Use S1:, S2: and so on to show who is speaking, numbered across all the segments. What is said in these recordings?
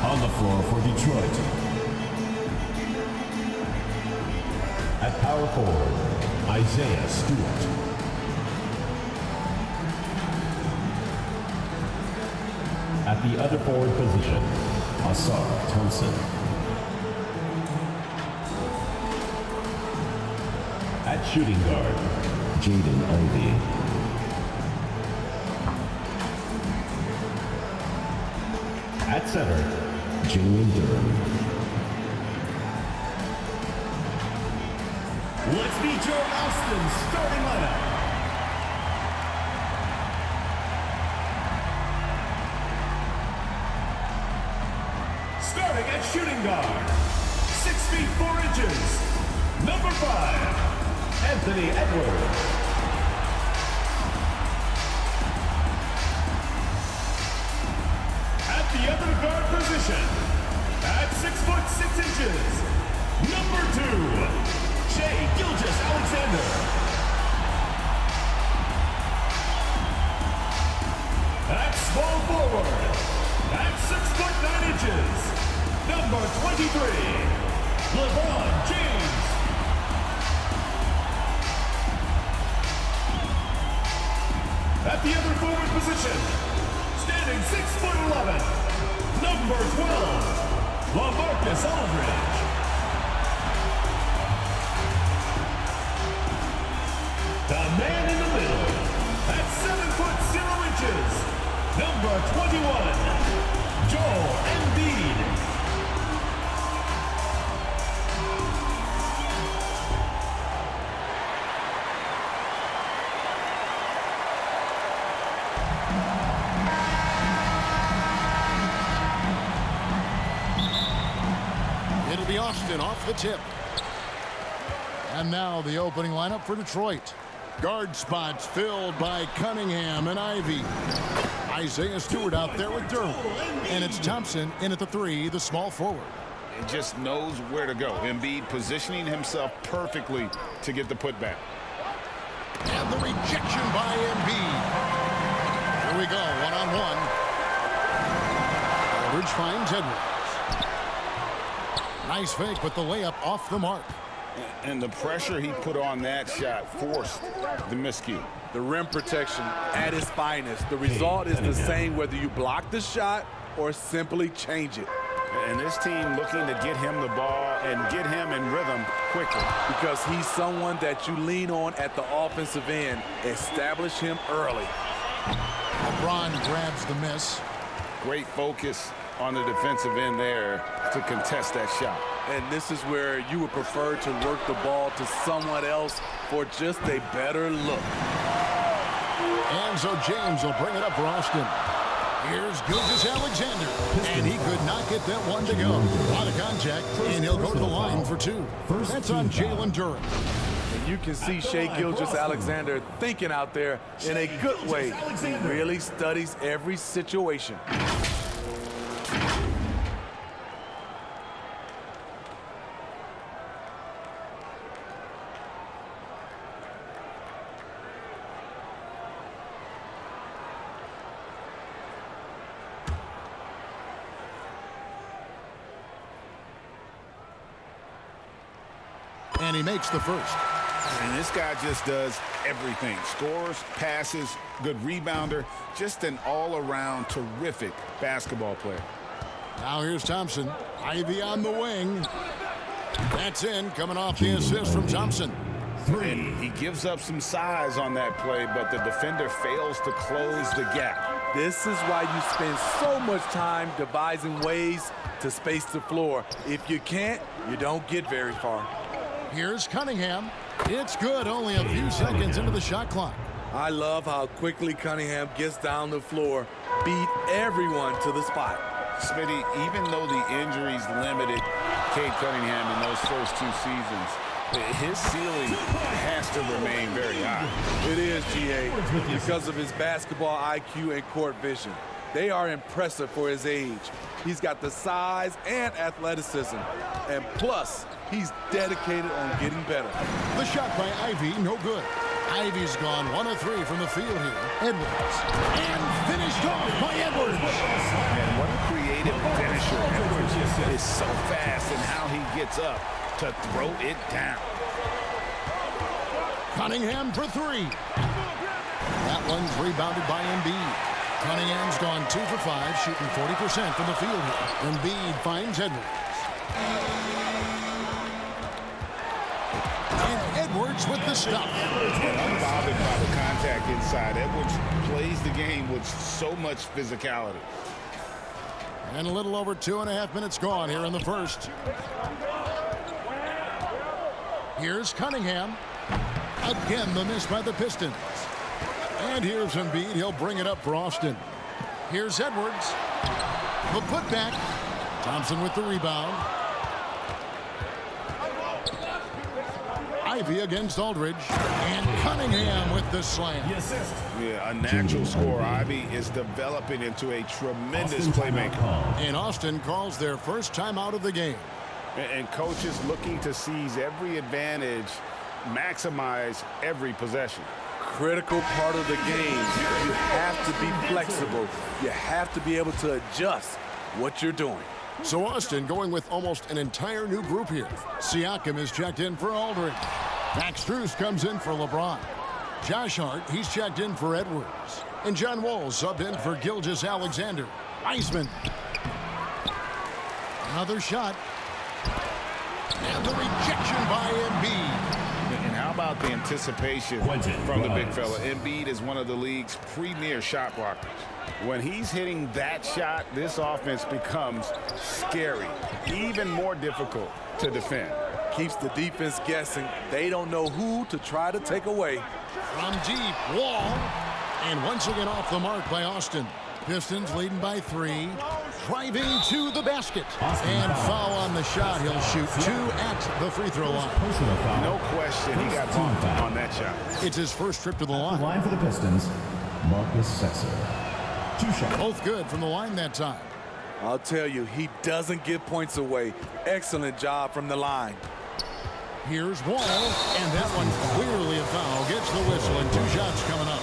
S1: On the floor for Detroit. At power forward, Isaiah Stewart. At the other forward position, Asar Thompson. At shooting guard, Jaden Ivey. At center, Jalen Durham. Let's meet Joe Austin's starting lineup. Starting at shooting guard, 6 feet 4 inches, number 5, Anthony Edwards. At the other guard position, at 6 foot 6 inches, number 2, Shai Gilgeous-Alexander. At small forward, at 6 foot 9 inches, number 23, LeBron James. At the other forward position, standing 6 foot 11, number 12, LaMarcus Aldridge. The man in the middle, at 7 foot 0 inches, number 21, Joel Embiid.
S2: It'll be Austin off the tip. And now the opening lineup for Detroit. Guard spots filled by Cunningham and Ivey. Isaiah Stewart out there with Durham. And it's Thompson in at the 3, the small forward.
S3: He just knows where to go. Embiid positioning himself perfectly to get the putback.
S2: And the rejection by Embiid. Here we go, one-on-one. Aldridge finds Edwards. Nice fake, but the layup off the mark.
S3: And the pressure he put on that shot forced the miscue.
S4: The rim protection at its finest. The result is the same whether you block the shot or simply change it.
S3: And this team looking to get him the ball and get him in rhythm quickly.
S4: Because he's someone that you lean on at the offensive end. Establish him early.
S2: LeBron grabs the miss.
S3: Great focus on the defensive end there to contest that shot.
S4: And this is where you would prefer to work the ball to someone else for just a better look.
S2: And so James will bring it up for Austin. Here's Gilgeous-Alexander. And he could not get that one to go. A lot of contact, and he'll go to the line for 2. That's on Jalen Durham.
S4: And you can see Shai Gilgeous-Alexander thinking out there in a good way. He really studies every situation.
S2: And he makes the first.
S3: And this guy just does everything. Scores, passes, good rebounder, just an all-around terrific basketball player.
S2: Now here's Thompson. Ivey on the wing. That's in, coming off the assist from Thompson.
S3: And he gives up some size on that play, but the defender fails to close the gap.
S4: This is why you spend so much time devising ways to space the floor. If you can't, you don't get very far.
S2: Here's Cunningham. It's good, only a few seconds into the shot clock.
S4: I love how quickly Cunningham gets down the floor, beat everyone to the spot.
S3: Smitty, even though the injuries limited Cade Cunningham in those first 2 seasons, his ceiling has to remain very high.
S4: It is, GA, because of his basketball IQ and court vision. They are impressive for his age. He's got the size and athleticism. And plus, he's dedicated on getting better.
S2: The shot by Ivy, no good. Ivy's gone 1 of 3 from the field here. Edwards. And finished off by Edwards.
S3: And what a creative finisher. Edwards is so fast in how he gets up to throw it down.
S2: Cunningham for 3. That one's rebounded by Embiid. Cunningham's gone 2 for 5, shooting 40% from the field here. Embiid finds Edwards. And Edwards with the stop.
S3: And unbothered by the contact inside. Edwards plays the game with so much physicality.
S2: And a little over 2.5 minutes gone here in the first. Here's Cunningham. Again, the miss by the Pistons. And here's Embiid. He'll bring it up for Austin. Here's Edwards. The putback. Thompson with the rebound. Ivy against Aldridge. And Cunningham with the slam.
S3: Yeah, a natural scorer. Ivy is developing into a tremendous playmaker.
S2: And Austin calls their first time out of the game.
S3: And coaches looking to seize every advantage, maximize every possession.
S4: Critical part of the game. You have to be flexible. You have to be able to adjust what you're doing.
S2: So Austin going with almost an entire new group here. Siakam is checked in for Aldridge. Max Strus comes in for LeBron. Josh Hart, he's checked in for Edwards. And John Wall subbed in for Gilgeous-Alexander. Iceman. Another shot. And the rejection by Embiid.
S3: And how about the anticipation from the big fella? Embiid is one of the league's premier shot blockers. When he's hitting that shot, this offense becomes scary, even more difficult to defend.
S4: Keeps the defense guessing. They don't know who to try to take away.
S2: From deep, Wall. And once again off the mark by Austin. Pistons leading by 3. Driving to the basket. And foul on the shot. He'll shoot 2 at the free throw line.
S3: No question he got bumped on that shot.
S2: It's his first trip to the line.
S1: Line for the Pistons, Marcus Sasser. 2 shots.
S2: Both good from the line that time.
S4: I'll tell you, he doesn't give points away. Excellent job from the line.
S2: Here's Wall, and that one's clearly a foul. Gets the whistle, and 2 shots coming up.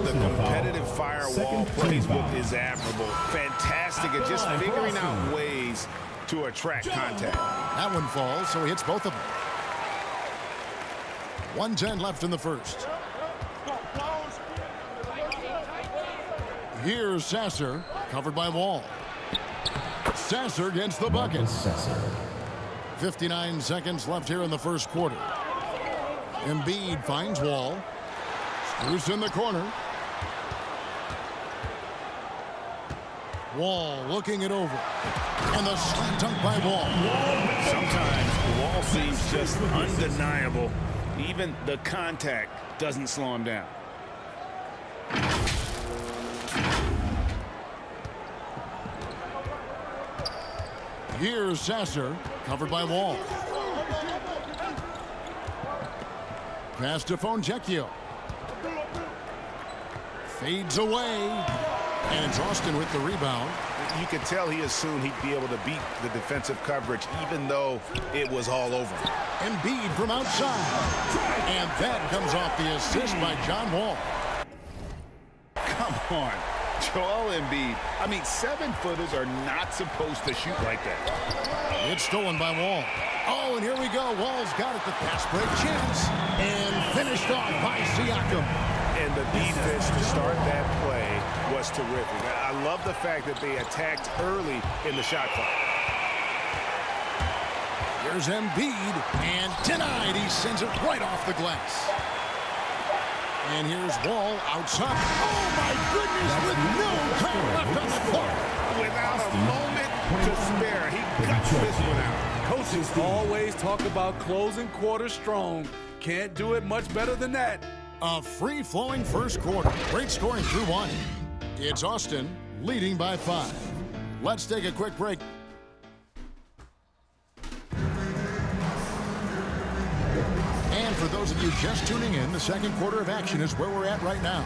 S3: The competitive firewall plays with is admirable. Fantastic at just figuring out ways to attract contact.
S2: That one falls, so he hits both of them. 1:10 left in the first. Here's Sasser, covered by Wall. Sasser gets the bucket. 59 seconds left here in the first quarter. Embiid finds Wall. Strus in the corner. Wall looking it over. And the slam dunk by Wall.
S3: Sometimes Wall seems just undeniable. Even the contact doesn't slow him down.
S2: Here's Sasser, covered by Wall. Pass to Fontecchio. Fades away. And it's Austin with the rebound.
S3: You could tell he assumed he'd be able to beat the defensive coverage, even though it was all over.
S2: Embiid from outside. And that comes off the assist by John Wall.
S3: Come on. Joel Embiid. I mean, 7-footers are not supposed to shoot like that.
S2: It's stolen by Wall. Oh, and here we go. Wall's got it. The fast break chance. And finished off by Siakam.
S3: And the defense to start that play was terrific. I love the fact that they attacked early in the shot clock.
S2: Here's Embiid. And denied. He sends it right off the glass. And here's Wall outside. Oh, my goodness, with no time left on the clock.
S3: Without a moment to spare, he guts this one out.
S4: Coaches always talk about closing quarters strong. Can't do it much better than that.
S2: A free-flowing first quarter. Great scoring through 1. It's Austin leading by 5. Let's take a quick break. And for those of you just tuning in, the second quarter of action is where we're at right now.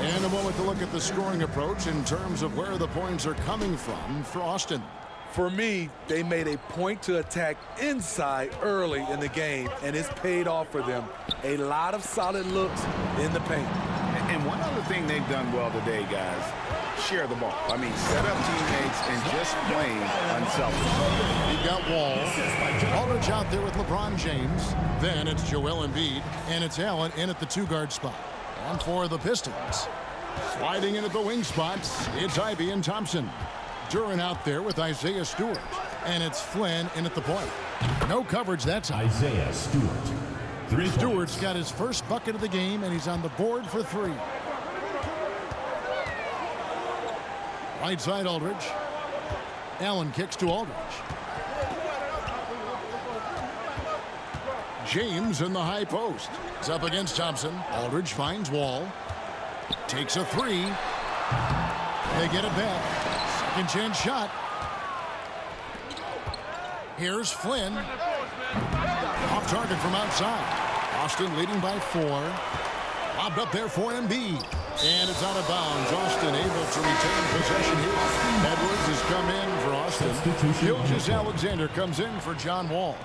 S2: And a moment to look at the scoring approach in terms of where the points are coming from for Austin.
S4: For me, they made a point to attack inside early in the game, and it's paid off for them. A lot of solid looks in the paint.
S3: And one other thing they've done well today, guys, share the ball. I mean, set up teammates and just plain unselfish.
S2: You've got Wall. Aldridge out there with LeBron James. Then it's Joel Embiid, and it's Allen in at the two-guard spot. And for the Pistons, sliding in at the wing spots, it's Ivy and Thompson. Duran out there with Isaiah Stewart. And it's Flynn in at the point. No coverage that time.
S1: Isaiah Stewart.
S2: Stewart's got his first bucket of the game, and he's on the board for 3. Right side, Aldridge. Allen kicks to Aldridge. James in the high post. It's up against Thompson. Aldridge finds Wall. Takes a 3. They get it back. Second chance shot. Here's Flynn. Off target from outside. Austin leading by 4. Lobbed up there for Embiid. And it's out of bounds. Austin able to retain possession here. Edwards has come in for Austin. Gilgeous-Alexander comes in for John Wall.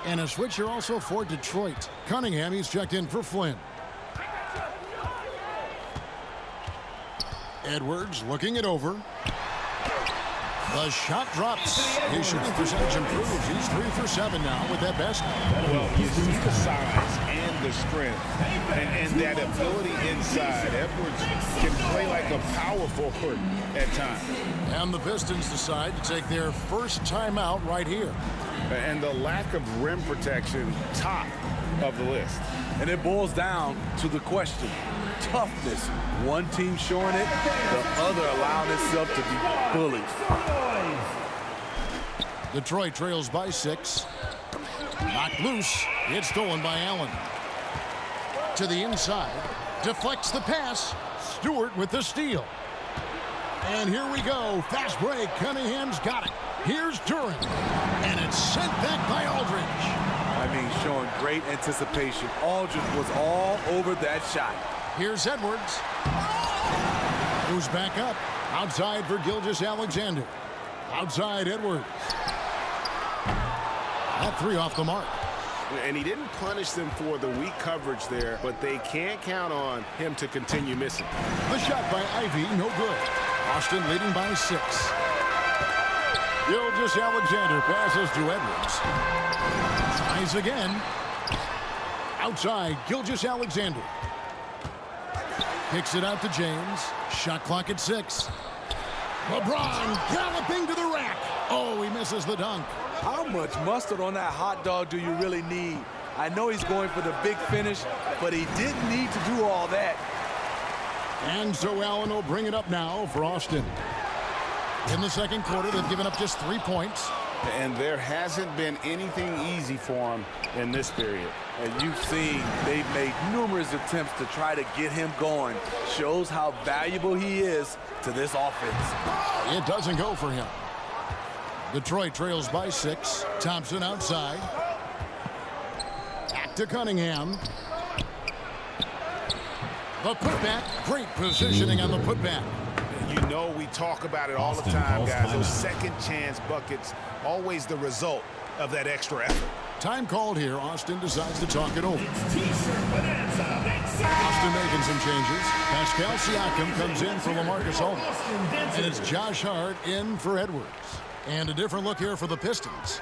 S2: And a switch here also for Detroit. Cunningham, he's checked in for Flynn. Edwards looking it over. The shot drops. His shooting percentage improves. He's 3 for 7 now with that basket.
S3: Well, you see the size and the strength and that ability inside. Edwards can play like a power forward at times.
S2: And the Pistons decide to take their first timeout right here.
S3: And the lack of rim protection, top of the list.
S4: And it boils down to the question. Toughness. One team showing it, the other allowing itself to be bullied.
S2: Detroit trails by 6. Knocked loose. It's stolen by Allen. To the inside. Deflects the pass. Stewart with the steal. And here we go. Fast break. Cunningham's got it. Here's Duran. And it's sent back by Aldridge.
S4: I mean, showing great anticipation. Aldridge was all over that shot.
S2: Here's Edwards. Who's back up. Outside for Gilgeous-Alexander. Outside Edwards. That 3 off the mark.
S3: And he didn't punish them for the weak coverage there, but they can't count on him to continue missing.
S2: The shot by Ivy, no good. Austin leading by 6. Gilgeous-Alexander passes to Edwards. Tries again. Outside, Gilgeous-Alexander. Kicks it out to James. Shot clock at 6. LeBron galloping to the rack. Oh, he misses the dunk.
S4: How much mustard on that hot dog do you really need? I know he's going for the big finish, but he didn't need to do all that.
S2: And so Allen will bring it up now for Austin. In the second quarter, they've given up just 3 points.
S3: And there hasn't been anything easy for him in this period.
S4: And you've seen they've made numerous attempts to try to get him going. Shows how valuable he is to this offense.
S2: It doesn't go for him. Detroit trails by 6. Thompson outside. Back to Cunningham. The putback. Great positioning on the putback.
S3: You know we talk about it all the time, guys. Those second chance buckets, always the result of that extra effort.
S2: Time called here. Austin decides to talk it over. Austin making some changes. Pascal Siakam comes in for LaMarcus Aldridge. And it's Josh Hart in for Edwards. And a different look here for the Pistons.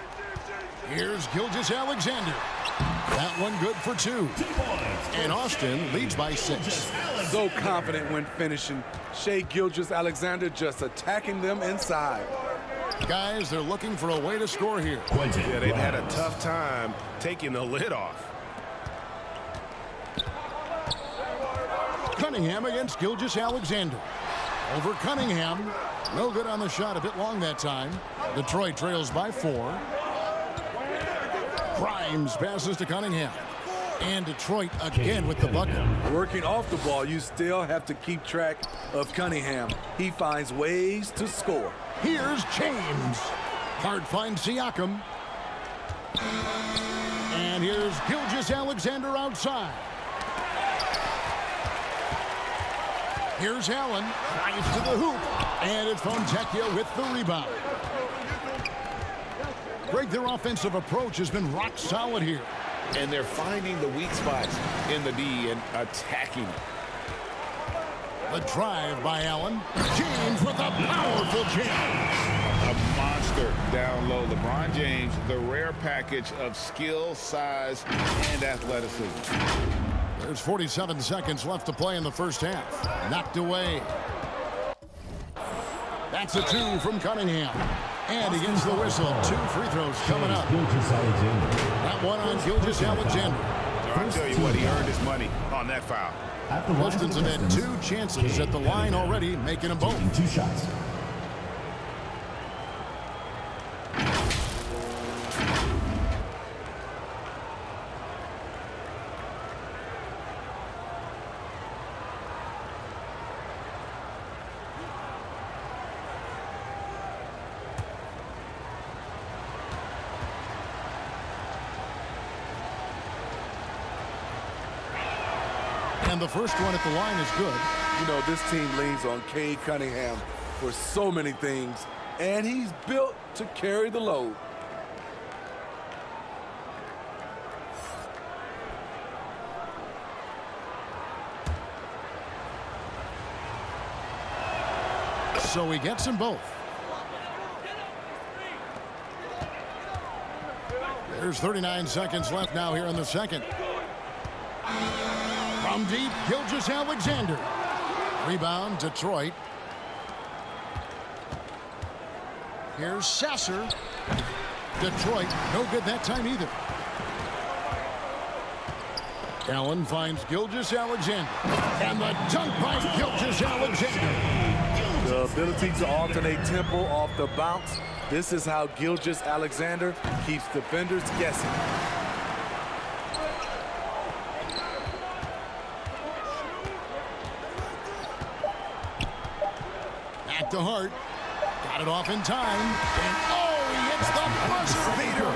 S2: Here's Gilgeous-Alexander. That one good for 2. And Austin leads by 6.
S4: So confident when finishing. Shai Gilgeous-Alexander just attacking them inside.
S2: Guys, they're looking for a way to score here.
S3: Yeah, they've had a tough time taking the lid off.
S2: Cunningham against Gilgeous-Alexander. Over Cunningham. No good on the shot. A bit long that time. Detroit trails by 4. Grimes passes to Cunningham. And Detroit again with the bucket.
S4: Working off the ball, you still have to keep track of Cunningham. He finds ways to score.
S2: Here's James. Hart finds Siakam. And here's Gilgeous-Alexander outside. Here's Allen. Drives to the hoop. And it's Fontecchio with the rebound. Greg, their offensive approach has been rock solid here.
S3: And they're finding the weak spots in the D and attacking.
S2: The drive by Allen. James with a powerful jam.
S3: A monster down low. LeBron James, the rare package of skill, size, and athleticism.
S2: There's 47 seconds left to play in the first half. Knocked away. That's a two from Cunningham. And he gets the whistle. 2 free throws coming up. That one on Gilgeous-Alexander.
S3: I'll tell you what, he earned his money on that foul.
S2: The Pistons have had 2 chances at the line already, making them both.
S1: 2 shots.
S2: And the first one at the line is good.
S4: You know, this team leans on Cade Cunningham for so many things, and he's built to carry the load.
S2: So he gets them both. There's 39 seconds left now here in the second. From deep, Gilgeous-Alexander. Rebound, Detroit. Here's Sasser. Detroit, no good that time either. Allen finds Gilgeous-Alexander. And the dunk by Gilgeous-Alexander.
S4: The ability to alternate tempo off the bounce. This is how Gilgeous-Alexander keeps defenders guessing.
S2: Back to Hart. Got it off in time. And oh, he hits the buzzer beater.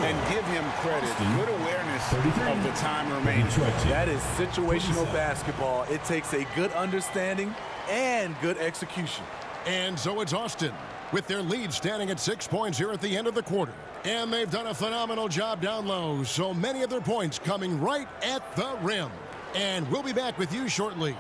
S3: And give him credit. Good awareness of the time remaining.
S4: That is situational basketball. It takes a good understanding and good execution.
S2: And so it's Austin with their lead standing at 6 points here at the end of the quarter. And they've done a phenomenal job down low. So many of their points coming right at the rim. And we'll be back with you shortly.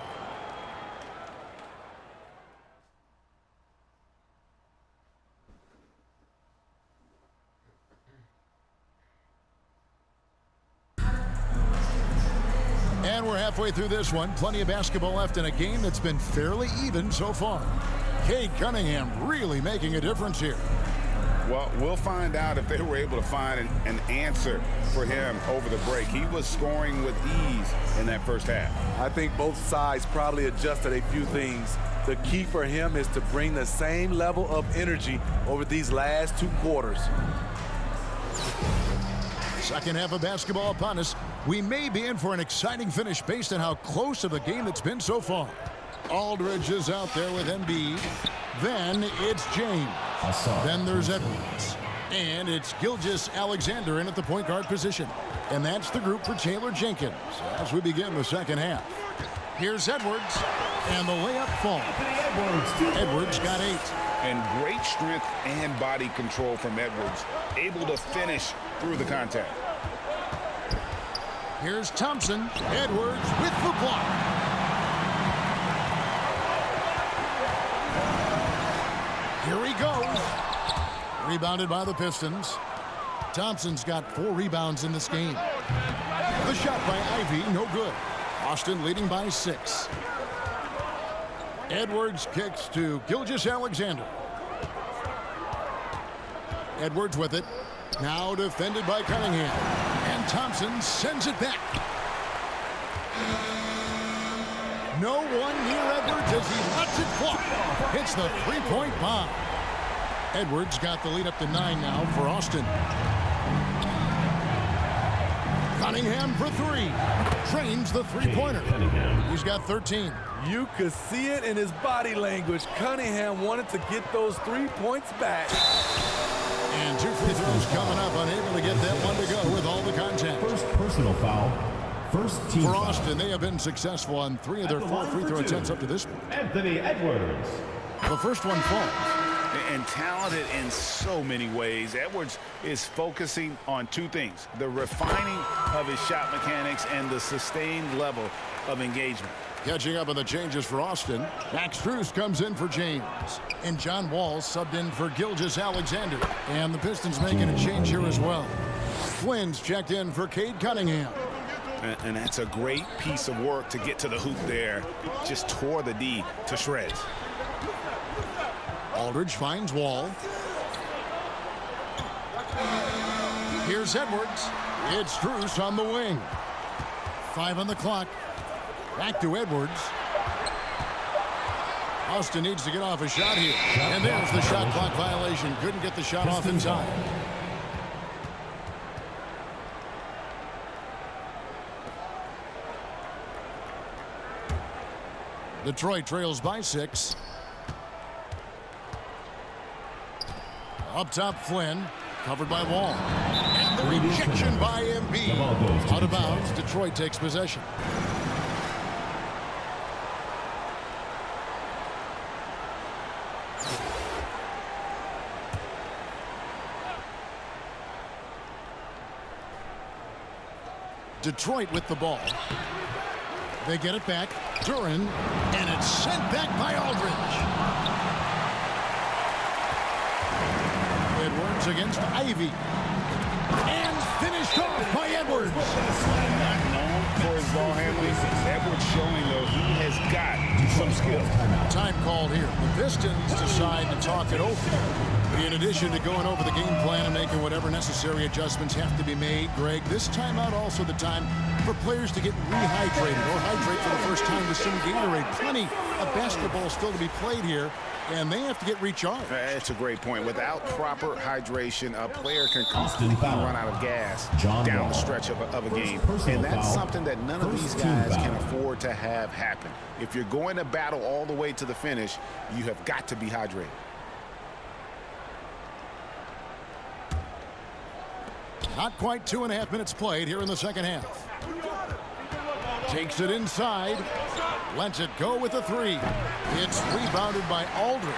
S2: And we're halfway through this one. Plenty of basketball left in a game that's been fairly even so far. Cade Cunningham really making a difference here.
S3: Well, we'll find out if they were able to find an answer for him over the break. He was scoring with ease in that first half.
S4: I think both sides probably adjusted a few things. The key for him is to bring the same level of energy over these last 2 quarters.
S2: Second half of basketball upon us. We may be in for an exciting finish based on how close of the game it's been so far. Aldridge is out there with Embiid. Then it's James. Then there's Edwards. And it's Gilgeous-Alexander in at the point guard position. And that's the group for Taylor Jenkins as we begin the second half. Here's Edwards. And the layup falls. Edwards got 8.
S3: And great strength and body control from Edwards. Able to finish through the contact.
S2: Here's Thompson. Edwards with the block. Here he goes. Rebounded by the Pistons. Thompson's got 4 rebounds in this game. The shot by Ivy, no good. Austin leading by 6. Edwards kicks to Gilgeous-Alexander. Edwards with it. Now defended by Cunningham. And Thompson sends it back. No one near Edwards as he lets it fly. Hits the 3-point bomb. Edwards got the lead up to 9 now for Austin. Cunningham for 3. Trains the 3-pointer. He's got 13.
S4: You could see it in his body language. Cunningham wanted to get those 3 points back.
S2: And 2 free throws coming up, unable to get that one to go with all the contact.
S1: First personal foul. First team
S2: For
S1: foul.
S2: Austin, they have been successful on 3 of their 4 free throw attempts up to this point.
S1: Anthony Edwards.
S2: The first one falls.
S3: And talented in so many ways. Edwards is focusing on 2 things: the refining of his shot mechanics and the sustained level of engagement.
S2: Catching up on the changes for Austin. Max Strus comes in for James. And John Wall subbed in for Gilgeous-Alexander. And the Pistons making a change here as well. Flynn's checked in for Cade Cunningham.
S3: And that's a great piece of work to get to the hoop there. Just tore the D to shreds.
S2: Aldridge finds Wall. Here's Edwards. It's Strus on the wing. 5 on the clock. Back to Edwards. Austin needs to get off a shot here. And there's the shot clock violation. Couldn't get the shot off in time. Detroit trails by 6. Up top, Flynn. Covered by Wall. And the rejection by Embiid. Out of bounds. Detroit takes possession. Detroit with the ball. They get it back. Duran. And it's sent back by Aldridge. Edwards against Ivy. And finished off by Edwards.
S3: Not known for his ball handling. Edwards showing, though, he has got some skill.
S2: Time called here. The Pistons decide to talk it over. In addition to going over the game plan and making whatever necessary adjustments have to be made, Greg, this timeout also the time for players to get rehydrated or hydrate for the first time with some Gatorade. Plenty of basketball still to be played here, and they have to get recharged.
S3: That's a great point. Without proper hydration, a player can completely run out of gas down the stretch of a game. And that's something that none of these guys can afford to have happen. If you're going to battle all the way to the finish, you have got to be hydrated.
S2: Not quite 2.5 minutes played here in the second half. Takes it inside. Lets it go with a 3. It's rebounded by Aldridge.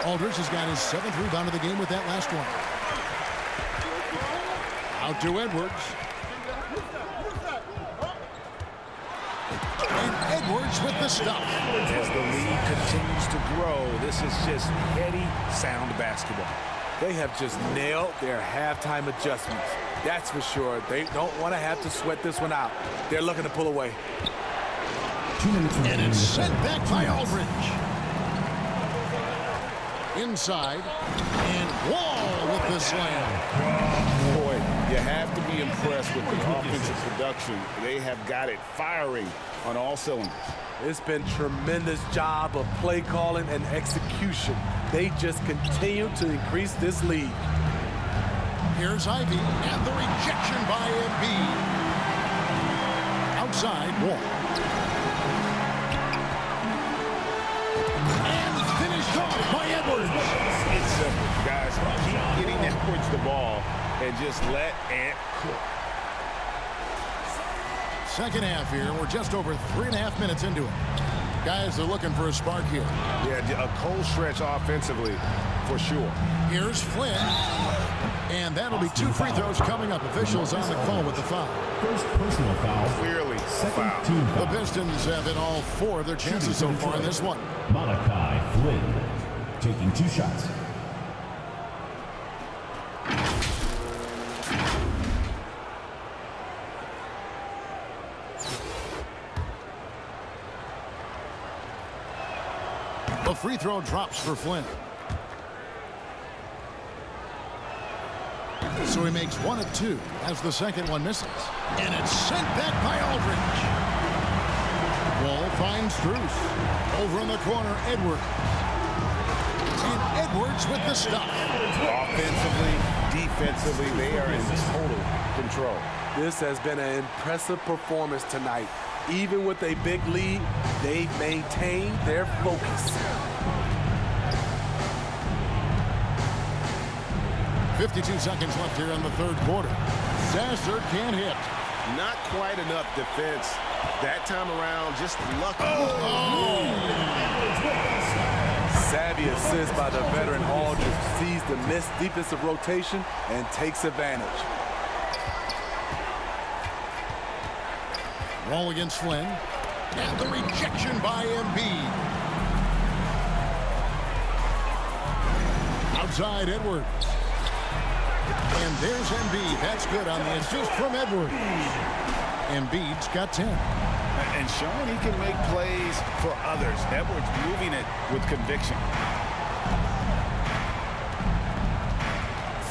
S2: Aldridge has got his 7th rebound of the game with that last one. Out to Edwards. And Edwards with the stop.
S3: As the lead continues to grow, this is just heady, sound basketball.
S4: They have just nailed their halftime adjustments. That's for sure. They don't want to have to sweat this one out. They're looking to pull away.
S1: 2 minutes
S2: And it's sent back by Aldridge. Inside. And Wall with the slam.
S3: Boy, you have to be impressed with the offensive production. They have got it firing on all cylinders.
S4: It's been tremendous job of play calling and execution. They just continue to increase this lead.
S2: Here's Ivy and the rejection by Embiid. Outside, Wall. And finished off by Edwards.
S3: It's simple, guys. Keep getting Edwards the ball and just let Ant cook.
S2: Second half here. We're just over 3.5 minutes into it. Guys are looking for a spark here.
S3: Yeah, a cold stretch offensively, for sure.
S2: Here's Flynn. And that'll be 2 free throws coming up. Officials on the call with the foul.
S1: First personal foul.
S3: Clearly,
S1: Second
S3: foul.
S1: team
S2: The
S1: foul.
S2: Pistons have hit all 4 of their chances so far in this one.
S1: Malachi Flynn taking 2 shots.
S2: A free throw drops for Flynn. So he makes 1 of 2 as the second one misses. And it's sent back by Aldridge. Wall finds Strus. Over in the corner, Edwards. And Edwards with the stop.
S3: Offensively, defensively, they are in total control.
S4: This has been an impressive performance tonight. Even with a big lead, they've maintained their focus.
S2: 52 seconds left here in the third quarter. Sasser can't hit.
S3: Not quite enough defense. That time around, just lucky.
S4: Savvy assist by the veteran Aldridge. Sees the missed defensive rotation and takes advantage.
S2: Wall against Flynn. And the rejection by Embiid. Outside Edwards. And there's Embiid. That's good on the assist from Edwards. Embiid's got 10.
S3: And showing he can make plays for others. Edwards moving it with conviction.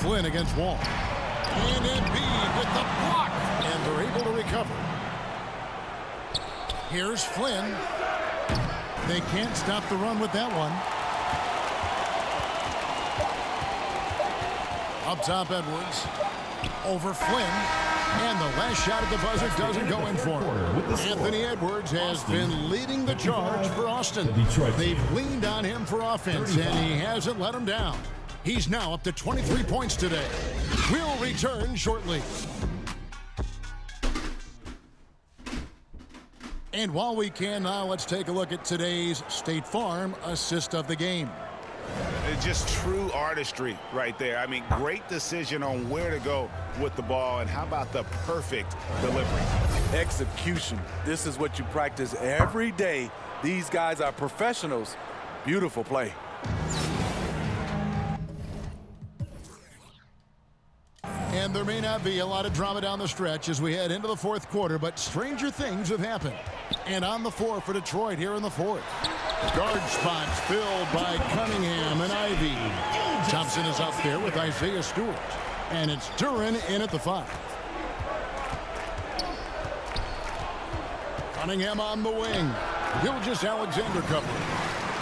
S2: Flynn against Wall. And Embiid with the block. And they're able to recover. Here's Flynn. They can't stop the run with that one. Up top, Edwards. Over Flynn. And the last shot at the buzzer doesn't go in for him. Anthony Edwards has been leading the charge for Austin. They've leaned on him for offense, and he hasn't let them down. He's now up to 23 points today. We'll return shortly. And while we can now, let's take a look at today's State Farm assist of the game.
S3: It's just true artistry right there. I mean, great decision on where to go with the ball, and how about the perfect delivery?
S4: Execution. This is what you practice every day. These guys are professionals. Beautiful play.
S2: And there may not be a lot of drama down the stretch as we head into the fourth quarter, but stranger things have happened. And on the floor for Detroit here in the fourth. Guard spots filled by Cunningham and Ivy. Thompson is up there with Isaiah Stewart. And it's Duren in at the 5. Cunningham on the wing. Gilgeous-Alexander covering.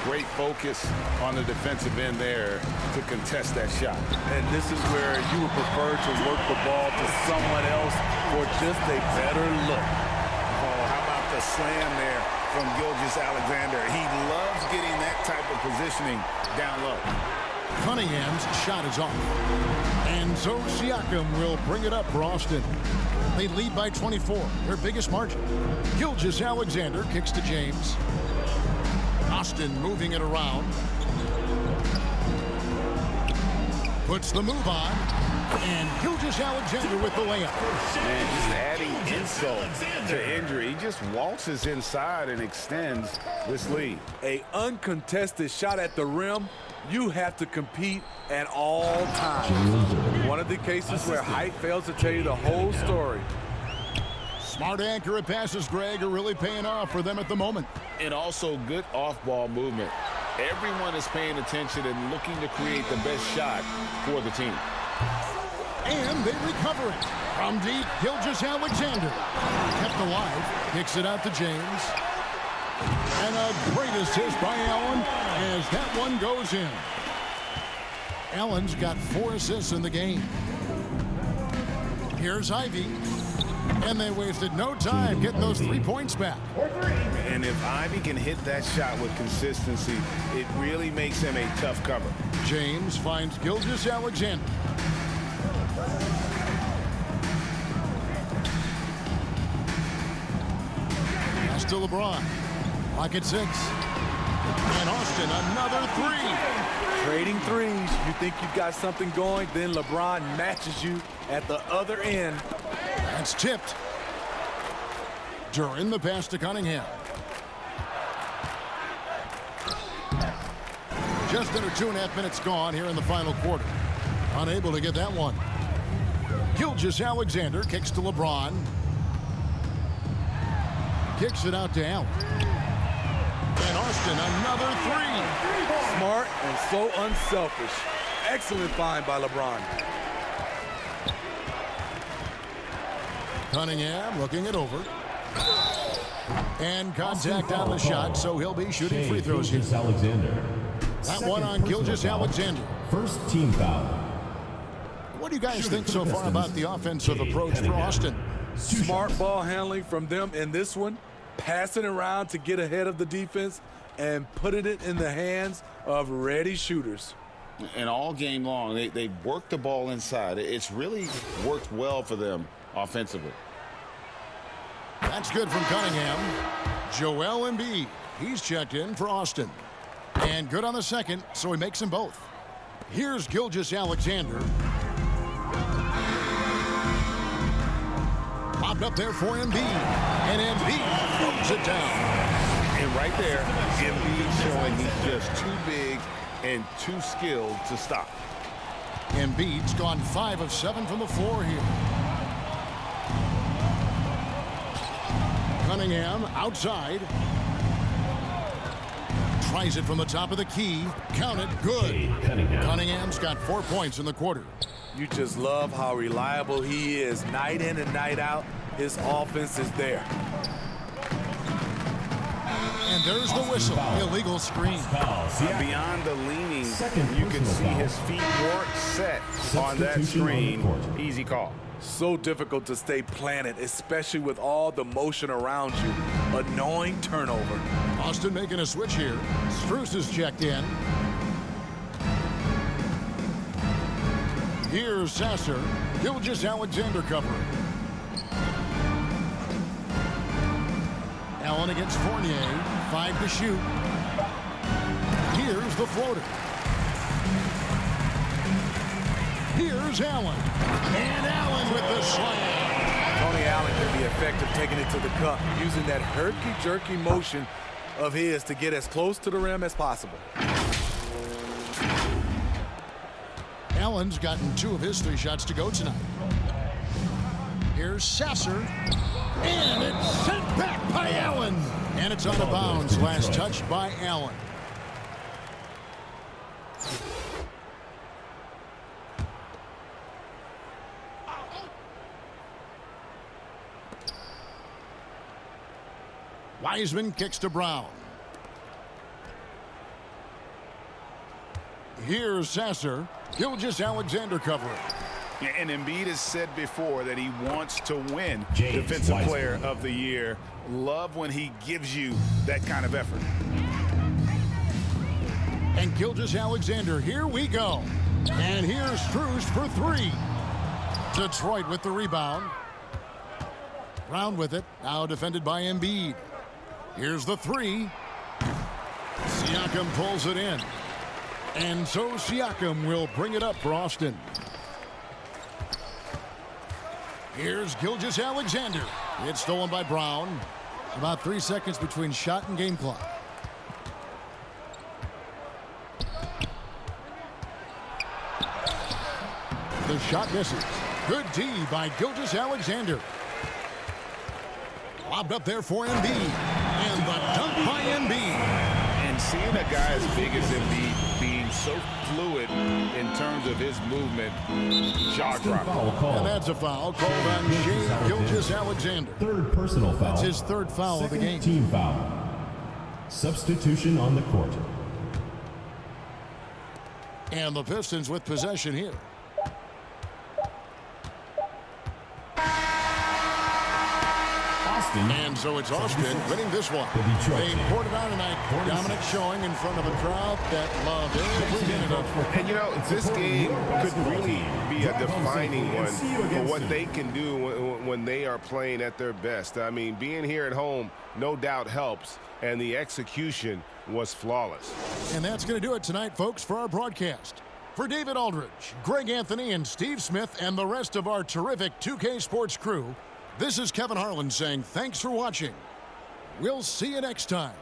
S3: Great focus on the defensive end there to contest that shot.
S4: And this is where you would prefer to work the ball to someone else for just a better look.
S3: Oh, how about the slam there from Gilgeous-Alexander? He loves getting that type of positioning down low.
S2: Cunningham's shot is off. And so Siakam will bring it up for Austin. They lead by 24, their biggest margin. Gilgeous-Alexander kicks to James. Austin moving it around. Puts the move on. And Gilgeous-Alexander with the layup.
S3: Man, just adding insult to injury. He just waltzes inside and extends this lead.
S4: An uncontested shot at the rim. You have to compete at all times. One of the cases where height fails to tell you the whole story.
S2: Smart accurate passes, Greg, are really paying off for them at the moment.
S3: And also good off-ball movement. Everyone is paying attention and looking to create the best shot for the team.
S2: And they recover it. From deep, Gilgeous-Alexander. Kept alive. Kicks it out to James. And a great assist by Allen as that one goes in. Allen's got 4 assists in the game. Here's Ivy. And they wasted no time getting those 3 points back.
S3: And if Ivy can hit that shot with consistency, it really makes him a tough cover.
S2: James finds Gilgeous-Alexander. Pass to LeBron. Lock at 6. And Austin, another 3.
S4: Trading threes. You think you've got something going, then LeBron matches you at the other end.
S2: That's tipped. Duren the pass to Cunningham. Just under 2.5 minutes gone here in the final quarter. Unable to get that one. Gilgeous-Alexander kicks to LeBron. Kicks it out to Allen. And Austin, another 3.
S4: Smart and so unselfish. Excellent find by LeBron.
S2: Cunningham looking it over. And contact on the shot, so he'll be shooting free throws here. That one on Gilgeous-Alexander.
S1: First team foul.
S2: What do you guys think so far about the offensive approach for Austin?
S4: Smart ball handling from them in this one. Passing around to get ahead of the defense and putting it in the hands of ready shooters.
S3: And all game long, they work the ball inside. It's really worked well for them offensively.
S2: That's good from Cunningham. Joel Embiid. He's checked in for Austin. And good on the second, so he makes them both. Here's Gilgeous-Alexander. Popped up there for Embiid. And Embiid throws it down.
S3: And right there, Embiid showing he's just too big and too skilled to stop.
S2: Embiid's gone 5 of 7 from the floor here. Cunningham outside. Tries it from the top of the key. Count it. Good. Cunningham's got 4 points in the quarter.
S4: You just love how reliable he is. Night in and night out, his offense is there.
S2: And there's the whistle. Illegal screen.
S3: Beyond the leaning, you can see his feet weren't set on that screen. Easy call.
S4: So difficult to stay planted, especially with all the motion around you. Annoying turnover.
S2: Austin making a switch here. Strus is checked in. Here's Sasser. Gilgeous-Alexander covering. Allen against Fournier. 5 to shoot. Here's the floater. Here's Allen. And Allen with the slam.
S4: Tony Allen can be effective taking it to the cup, using that herky-jerky motion of his to get as close to the rim as possible.
S2: Allen's gotten 2 of his 3 shots to go tonight. Here's Sasser. And it's sent back by Allen. And it's out of bounds. Last touch by Allen. Wiseman kicks to Brown. Here's Sasser. Gilgeous-Alexander covering.
S3: And Embiid has said before that he wants to win
S1: James
S3: Defensive
S1: Wiseman.
S3: Player of the Year. Love when he gives you that kind of effort.
S2: And Gilgeous-Alexander, here we go. And here's Strus for 3. Detroit with the rebound. Brown with it. Now defended by Embiid. Here's the 3. Siakam pulls it in. And so Siakam will bring it up for Austin. Here's Gilgeous-Alexander. It's stolen by Brown. About 3 seconds between shot and game clock. The shot misses. Good D by Gilgeous-Alexander. Lobbed up there for Embiid. And the dunk by Embiid.
S3: And seeing a guy as big as Embiid being so fluid in terms of his movement, jaw dropping.
S2: And that's a foul called on Shai Gilgeous-Alexander.
S1: Third personal foul.
S2: That's his 3rd foul of the game.
S1: Team foul. Substitution on the court.
S2: And the Pistons with possession here.
S1: Austin.
S2: And so it's Austin winning this one.
S1: The Detroit
S2: They
S1: team.
S2: poured it on tonight. Dominant showing in front of a crowd that loved every minute of it.
S3: And, you know, this game could really be a defining one for what they can do when they are playing at their best. I mean, being here at home no doubt helps, and the execution was flawless.
S2: And that's going to do it tonight, folks, for our broadcast. For David Aldridge, Greg Anthony, and Steve Smith, and the rest of our terrific 2K Sports crew, this is Kevin Harlan saying thanks for watching. We'll see you next time.